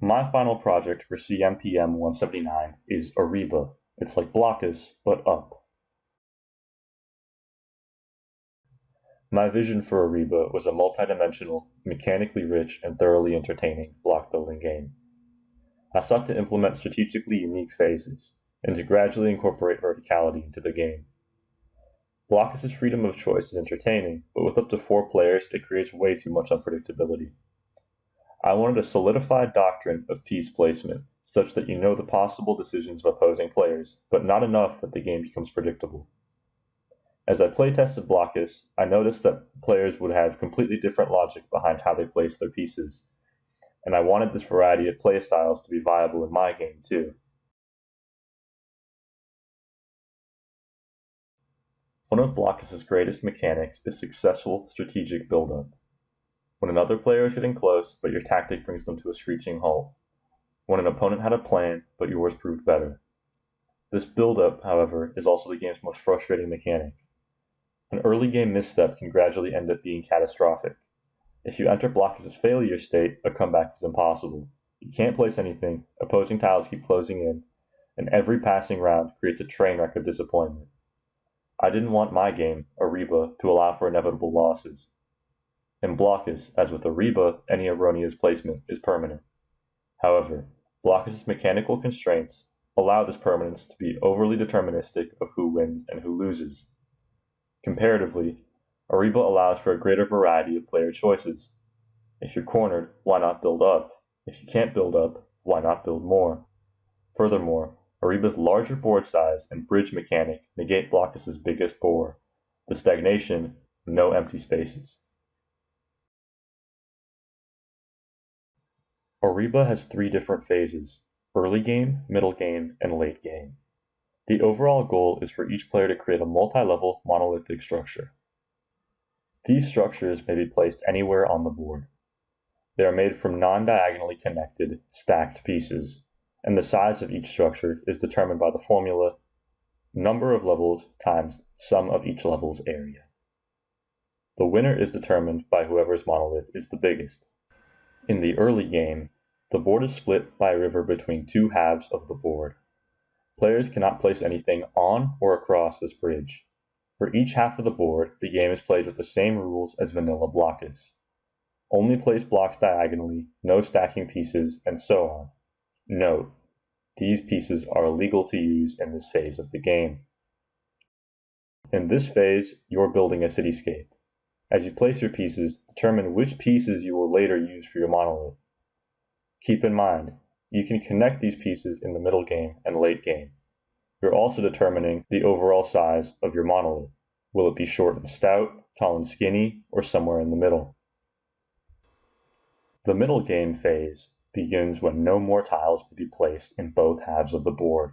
My final project for CMPM 179 is Arriba. It's like Blokus, but up. My vision for Arriba was a multidimensional, mechanically rich, and thoroughly entertaining block building game. I sought to implement strategically unique phases, and to gradually incorporate verticality into the game. Blokus' freedom of choice is entertaining, but with up to 4 players, it creates way too much unpredictability. I wanted a solidified doctrine of piece placement, such that you know the possible decisions of opposing players, but not enough that the game becomes predictable. As I playtested Blokus, I noticed that players would have completely different logic behind how they place their pieces, and I wanted this variety of playstyles to be viable in my game too. One of Blokus' greatest mechanics is successful strategic build-up. When another player is getting close, but your tactic brings them to a screeching halt. When an opponent had a plan, but yours proved better. This build-up, however, is also the game's most frustrating mechanic. An early game misstep can gradually end up being catastrophic. If you enter Blokus' failure state, a comeback is impossible. You can't place anything, opposing tiles keep closing in, and every passing round creates a train wreck of disappointment. I didn't want my game, Arriba, to allow for inevitable losses. In Blokus, as with Arriba, any erroneous placement is permanent. However, Blokus' mechanical constraints allow this permanence to be overly deterministic of who wins and who loses. Comparatively, Arriba allows for a greater variety of player choices. If you're cornered, why not build up? If you can't build up, why not build more? Furthermore, Arriba's larger board size and bridge mechanic negate Blokus' biggest bore, the stagnation, no empty spaces. Arriba has 3 different phases: early game, middle game, and late game. The overall goal is for each player to create a multi-level monolithic structure. These structures may be placed anywhere on the board. They are made from non-diagonally connected, stacked pieces, and the size of each structure is determined by the formula number of levels times sum of each level's area. The winner is determined by whoever's monolith is the biggest. In the early game, the board is split by a river between 2 halves of the board. Players cannot place anything on or across this bridge. For each half of the board, the game is played with the same rules as vanilla Blokus. Only place blocks diagonally, no stacking pieces, and so on. Note, these pieces are illegal to use in this phase of the game. In this phase, you're building a cityscape. As you place your pieces, determine which pieces you will later use for your monolith. Keep in mind, you can connect these pieces in the middle game and late game. You're also determining the overall size of your monolith. Will it be short and stout, tall and skinny, or somewhere in the middle? The middle game phase begins when no more tiles will be placed in both halves of the board.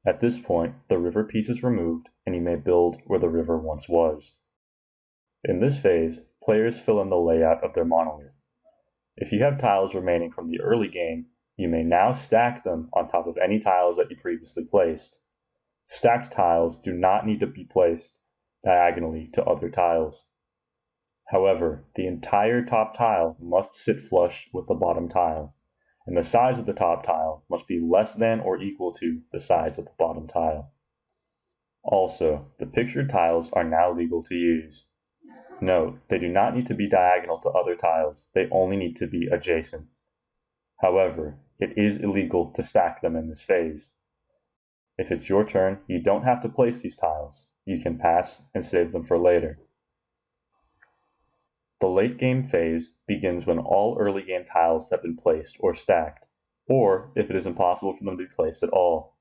At this point, the river piece is removed, and you may build where the river once was. In this phase, players fill in the layout of their monolith. If you have tiles remaining from the early game, you may now stack them on top of any tiles that you previously placed. Stacked tiles do not need to be placed diagonally to other tiles. However, the entire top tile must sit flush with the bottom tile, and the size of the top tile must be less than or equal to the size of the bottom tile. Also, the pictured tiles are now legal to use. Note, they do not need to be diagonal to other tiles, they only need to be adjacent. However, it is illegal to stack them in this phase. If it's your turn, you don't have to place these tiles. You can pass and save them for later. The late game phase begins when all early game tiles have been placed or stacked, or if it is impossible for them to be placed at all.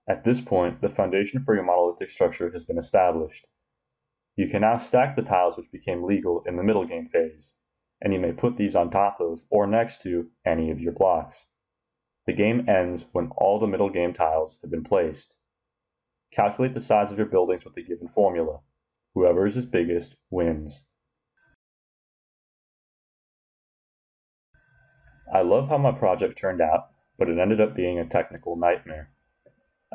At this point, the foundation for your monolithic structure has been established. You can now stack the tiles which became legal in the middle game phase, and you may put these on top of or next to any of your blocks. The game ends when all the middle game tiles have been placed. Calculate the size of your buildings with the given formula. Whoever is biggest wins. I love how my project turned out, but it ended up being a technical nightmare.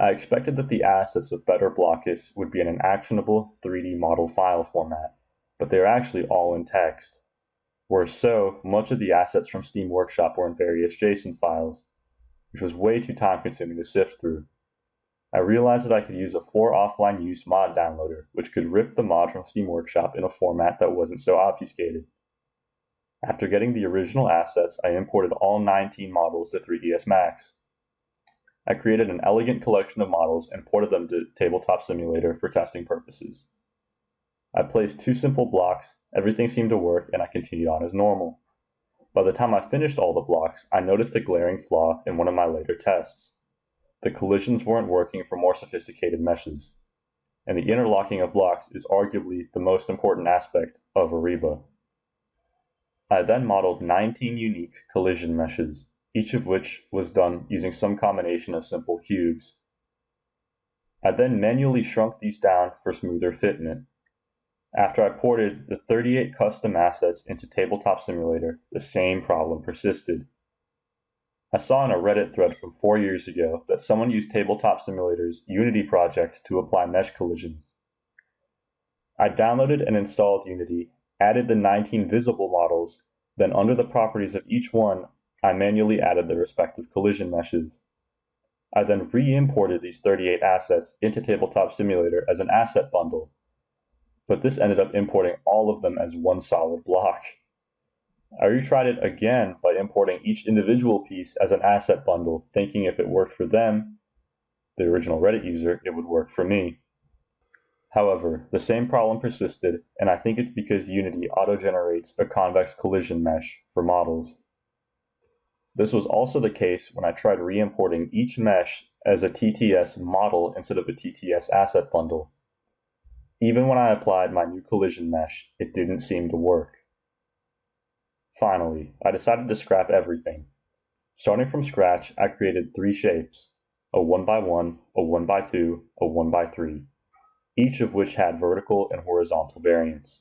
I expected that the assets of Better Blokus would be in an actionable 3D model file format, but they are actually all in text. Worse so, much of the assets from Steam Workshop were in various JSON files, which was way too time-consuming to sift through. I realized that I could use a for offline use mod downloader, which could rip the mod from Steam Workshop in a format that wasn't so obfuscated. After getting the original assets, I imported all 19 models to 3ds Max. I created an elegant collection of models and ported them to Tabletop Simulator for testing purposes. I placed 2 simple blocks, everything seemed to work, and I continued on as normal. By the time I finished all the blocks, I noticed a glaring flaw in one of my later tests. The collisions weren't working for more sophisticated meshes, and the interlocking of blocks is arguably the most important aspect of Arriba. I then modeled 19 unique collision meshes, each of which was done using some combination of simple cubes. I then manually shrunk these down for smoother fitment. After I ported the 38 custom assets into Tabletop Simulator, the same problem persisted. I saw in a Reddit thread from 4 years ago that someone used Tabletop Simulator's Unity project to apply mesh collisions. I downloaded and installed Unity, added the 19 visible models, then under the properties of each one, I manually added the respective collision meshes. I then re-imported these 38 assets into Tabletop Simulator as an asset bundle, but this ended up importing all of them as one solid block. I retried it again by importing each individual piece as an asset bundle, thinking if it worked for them, the original Reddit user, it would work for me. However, the same problem persisted, and I think it's because Unity auto-generates a convex collision mesh for models. This was also the case when I tried re-importing each mesh as a TTS model instead of a TTS asset bundle. Even when I applied my new collision mesh, it didn't seem to work. Finally, I decided to scrap everything. Starting from scratch, I created 3 shapes, a 1x1, a 1x2, a 1x3, each of which had vertical and horizontal variants.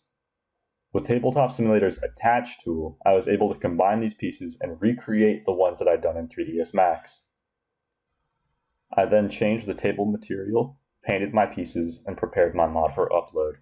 With Tabletop Simulator's Attach tool, I was able to combine these pieces and recreate the ones that I'd done in 3ds Max. I then changed the table material, painted my pieces, and prepared my mod for upload.